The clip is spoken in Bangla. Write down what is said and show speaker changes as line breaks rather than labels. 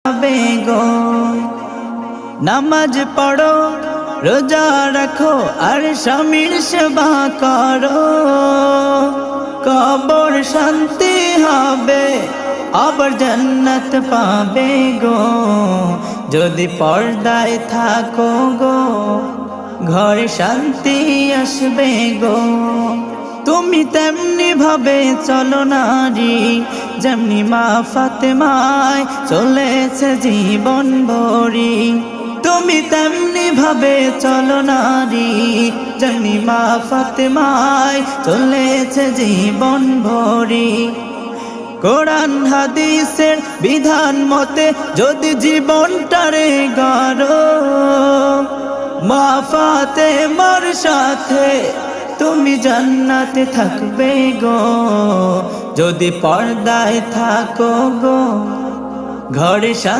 পাবে গো। নামাজ পড়ো, রোজা রাখো, আর স্বামীর সেবা করো, কবর শান্তি হবে, আবার জান্নাত পাবে গো। যদি পর্দায় থাকো গো, ঘরে শান্তি আসবে গো। তুমি তেমনি ভাবে চলো নারী, যেমনি মা ফাতেমায় চলেছে জীবন ভরি। তুমি তেমনি ভাবে চলো নারী, যেমনি মা ফাতেমায় চলেছে জীবন ভরি। কোরআন হাদিসের বিধান মতে যদি জীবনটারে গড়ো, মা ফাতেমার সাথে তুমি জান্নাতে থাকবে গো। যদি পর্দায় থাকো গো, ঘরে